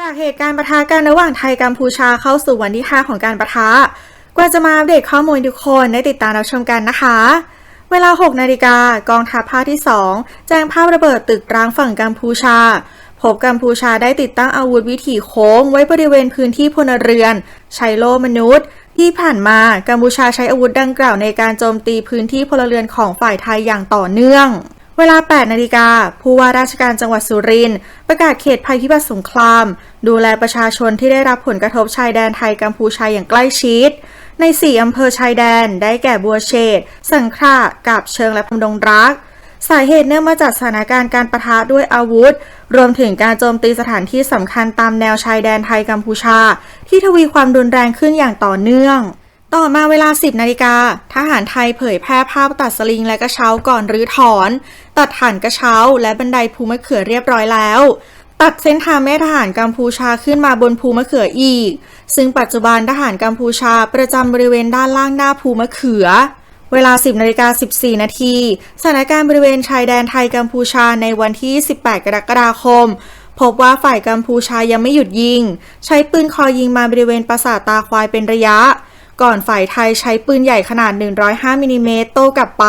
จากเหตุการณ์ปะทะกันระหว่างไทยกัมพูชาเข้าสู่วันที่5ของการปะทะกว่าจะมาอัปเดตข้อมูลทุกคนได้ติดตามรับชมกันนะคะเวลา 6 นาฬิกากองทัพภาคที่ 2แจ้งภาพระเบิดตึกร้างฝั่งกัมพูชาพบกัมพูชาได้ติดตั้งอาวุธวิถีโค้งไว้บริเวณพื้นที่พลเรือนใช้โล่มนุษย์ที่ผ่านมากัมพูชาใช้อาวุธดังกล่าวในการโจมตีพื้นที่พลเรือนของฝ่ายไทยอย่างต่อเนื่องเวลา 8 นาฬิกาผู้ว่าราชการจังหวัดสุรินทร์ประกาศเขตภัยพิบัติสงครามดูแลประชาชนที่ได้รับผลกระทบชายแดนไทยกัมพูชาอย่างใกล้ชิดใน 4 อำเภอชายแดนได้แก่บัวเชษฐ์สังขละกาบเชิงและพนมดงรักสาเหตุเนื่องมาจากสถานการณ์การปะทะด้วยอาวุธรวมถึงการโจมตีสถานที่สำคัญตามแนวชายแดนไทยกัมพูชาที่ทวีความรุนแรงขึ้นอย่างต่อเนื่องต่อมาเวลา 10 นาฬิกาทหารไทยเผยแพร่ภาพตัดสลิงและกระเช้าก่อนรื้อถอนตัดฐานกระเช้าและบันไดภูมะเขือเรียบร้อยแล้วตัดเส้นทางแม่ทหารกัมพูชาขึ้นมาบนภูมะเขืออีกซึ่งปัจจุบันทหารกัมพูชาประจำบริเวณด้านล่างหน้าภูมะเขือเวลา 10 นาฬิกา 14 นาทีสถานการณ์บริเวณชายแดนไทยกัมพูชาในวันที่ 18 กรกฎาคมพบว่าฝ่ายกัมพูชายังไม่หยุดยิงใช้ปืนคอยิงมาบริเวณปราสาทตาควายเป็นระยะก่อนฝ่ายไทยใช้ปืนใหญ่ขนาด 105 มิลลิเมตรโต้กลับไป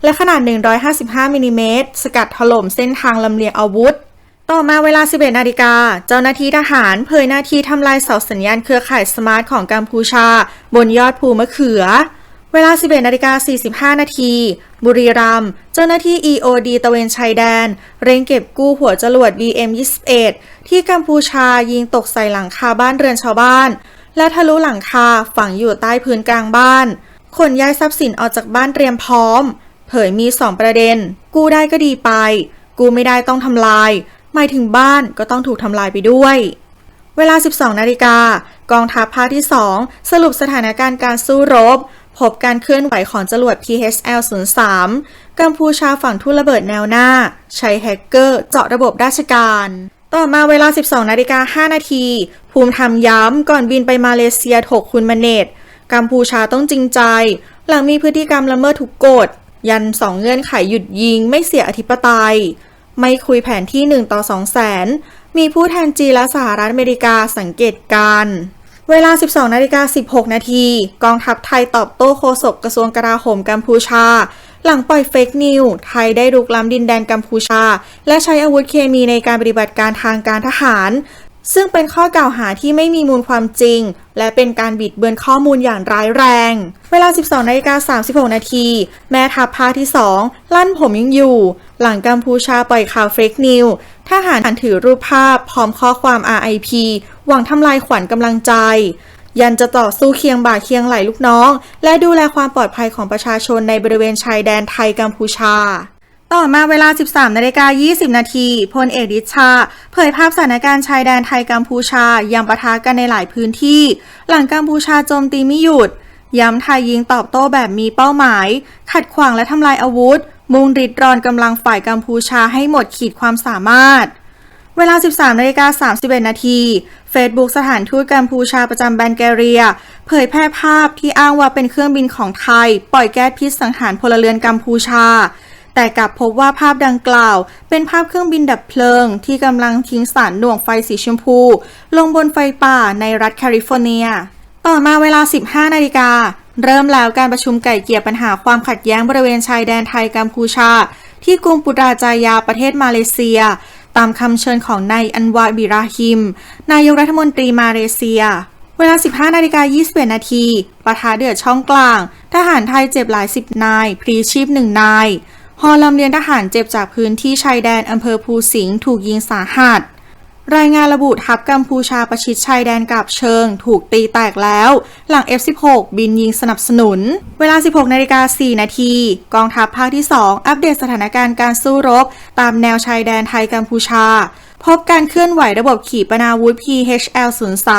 และขนาด 155 มิลลิเมตรสกัดถล่มเส้นทางลำเลียงอาวุธต่อมาเวลา 11 นาฬิกาเจ้าหน้าที่ทหารเผยหน้าที่ทำลายเสาสัญญาณเครือข่ายสมาร์ทของกัมพูชาบนยอดภูมะเขือเวลา 11 นาฬิกา 45 นาทีบุรีรัมย์เจ้าหน้าที่ EOD ตระเวนชายแดนเร่งเก็บกู้หัวจรวด BM-21 ที่กัมพูชายิงตกใส่หลังคาบ้านเรือนชาวบ้านและทะลุหลังคาฝังอยู่ใต้พื้นกลางบ้านขนย้ายทรัพย์สินออกจากบ้านเตรียมพร้อมเผยมี 2 ประเด็นกู้ได้ก็ดีไปกู้ไม่ได้ต้องทำลายหมายถึงบ้านก็ต้องถูกทำลายไปด้วยเวลา 12 นาฬิกากองทัพภาคที่ 2สรุปสถานการณ์การสู้รบพบการเคลื่อนไหวของจรวด PHL-03 กัมพูชาฝั่งทุ่นระเบิดแนวหน้าใช้แฮกเกอร์เจาะระบบราชการต่อมาเวลา 12 นาฬิกา 5 นาทีภูมิธรรมย้ำก่อนบินไปมาเลเซียถกคุณมาเนตกัมพูชาต้องจริงใจหลังมีพฤติกรรมละเมิดทุกกฎยัน 2 เงื่อนไขหยุดยิงไม่เสียอธิปไตยไม่คุยแผนที่ 1:200,000มีผู้แทนจีนและสหรัฐอเมริกาสังเกตการณ์เวลา 12 นาฬิกา 16 นาทีกองทัพไทยตอบโต้โฆษกกระทรวงกลาโหมกัมพูชาหลังปล่อยเฟกนิวส์ไทยได้รุกล้ำดินแดนกัมพูชาและใช้อาวุธเคมีในการปฏิบัติการทางการทหารซึ่งเป็นข้อกล่าวหาที่ไม่มีมูลความจริงและเป็นการบิดเบือนข้อมูลอย่างร้ายแรงเวลา 12 นาฬิกา 36 นาทีแม่ทัพภาคที่ 2ลั่นผมยังอยู่หลังกัมพูชาปล่อยข่าวเฟกนิวส์ทหารถือรูปภาพพร้อมข้อความ RIP หวังทำลายขวัญกำลังใจยันจะต่อสู้เคียงบ่าเคียงไหลลูกน้องและดูแลความปลอดภัยของประชาชนในบริเวณชายแดนไทยกัมพูชาต่อมาเวลา 13 นาฬิกา 20 นาทีพลเอกฤทธิ์ชาเผยภาพสถานการณ์ชายแดนไทยกัมพูชายังปะทะกันในหลายพื้นที่หลังกัมพูชาโจมตีไม่หยุดย้ำไทยยิงตอบโต้แบบมีเป้าหมายขัดขวางและทำลายอาวุธมุ่งริดรอนกำลังฝ่ายกัมพูชาให้หมดขีดความสามารถเวลา 13 นาฬิกา 31 นาทีเฟซบุ๊กสถานทูตกัมพูชาประจำบัลแกเรียเผยแพร่ภาพที่อ้างว่าเป็นเครื่องบินของไทยปล่อยแก๊สพิษสังหารพลเรือนกัมพูชาแต่กลับพบว่าภาพดังกล่าวเป็นภาพเครื่องบินดับเพลิงที่กำลังทิ้งสารหน่วงไฟสีชมพูลงบนไฟป่าในรัฐแคลิฟอร์เนียต่อมาเวลา 15 นาฬิกาเริ่มแล้วการประชุมไก่เกลี่ยปัญหาความขัดแย้งบริเวณชายแดนไทยกัมพูชาที่กรุงปุตราจายาประเทศมาเลเซียตามคำเชิญของนายอันวาบิราฮิมนายกรัฐมนตรีมาเลเซียเวลา 15 นาฬิกา 21 นาทีปะทะเดือดช่องกลางทหารไทยเจ็บหลาย10 นายพลีชีพ1 นายฮอลำเลียงทหารเจ็บจากพื้นที่ชายแดนอำเภอภูสิงห์ถูกยิงสาหัสรายงานระบุทัพกัมพูชาประชิดชายแดนกาบเชิงถูกตีแตกแล้วหลัง F-16 บินยิงสนับสนุนเวลา 16 นาฬิกา 4 นาทีกองทัพภาคที่ 2อัปเดตสถานการณ์การสู้รบตามแนวชายแดนไทยกัมพูชาพบการเคลื่อนไหวระบบขีปนาวุธ PHL-03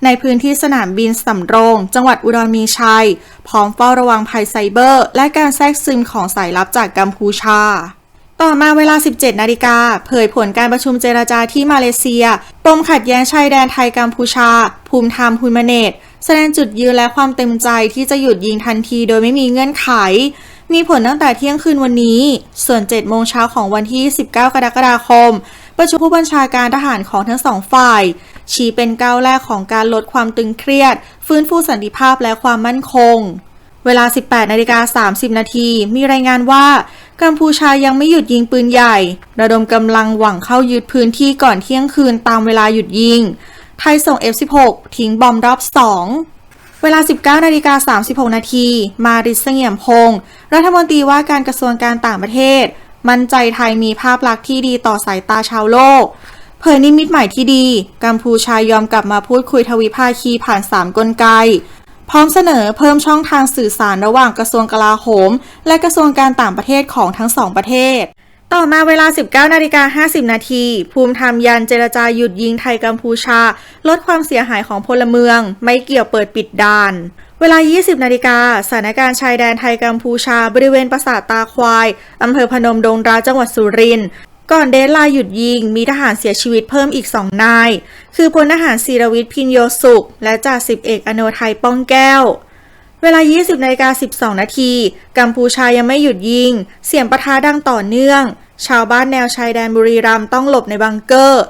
ในพื้นที่สนามบินสำโรงจังหวัดอุดรมีชัยพร้อมเฝ้าระวังภัยไซเบอร์และการแทรกซึมของสายลับจากกัมพูชาต่อมาเวลา 17 นาฬิกาเผยผลการประชุมเจรจาที่มาเลเซียปมขัดแย้งชายแดนไทยกัมพูชาภูมิธรรมฮุนมาเนตแสดงจุดยืนและความเต็มใจที่จะหยุดยิงทันทีโดยไม่มีเงื่อนไขมีผลตั้งแต่เที่ยงคืนวันนี้ส่วน 7 โมงเช้าของวันที่ 19 กรกฎาคมประชุมผู้บัญชาการทหารของทั้ง2 ฝ่าย ชี้เป็นก้าวแรกของการลดความตึงเครียดฟื้นฟูสันติภาพและความมั่นคงเวลา 18:30 นาทีมีรายงานว่ากัมพูชายังไม่หยุดยิงปืนใหญ่ระดมกำลังหวังเข้ายึดพื้นที่ก่อนเที่ยงคืนตามเวลาหยุดยิงไทยส่ง F-16 ทิ้งบอมรอบ 2เวลา 19:36 นาทีมาริศ เสงี่ยมพงศ์รัฐมนตรีว่าการกระทรวงการต่างประเทศมั่นใจไทยมีภาพลักษณ์ที่ดีต่อสายตาชาวโลกเผยนิมิตใหม่ที่ดีกัมพูชายอมกลับมาพูดคุยทวิภาคีผ่าน3กลไกพร้อมเสนอเพิ่มช่องทางสื่อสารระหว่างกระทรวงกลาโหมและกระทรวงการต่างประเทศของทั้งสองประเทศต่อมาเวลา 19:50 นาทีภูมิธรรมยันเจรจาหยุดยิงไทยกัมพูชาลดความเสียหายของพลเมืองไม่เกี่ยวเปิดปิดด่านเวลา 20 นาฬิกาสถานการณ์ชายแดนไทยกัมพูชาบริเวณปราสาทตาควายอำเภอพนมดงราจังหวัดสุรินทร์ก่อนเดดไลน์หยุดยิงมีทหารเสียชีวิตเพิ่มอีก2นายคือพลทหารศิรวิทย์พินโยสุขและจ่าสิบเอกอโนไทยป้องแก้วเวลา 20:12 นาทีกัมพูชายังไม่หยุดยิงเสียงปะทะดังต่อเนื่องชาวบ้านแนวชายแดนบุรีรัมย์ต้องหลบในบังเกอร์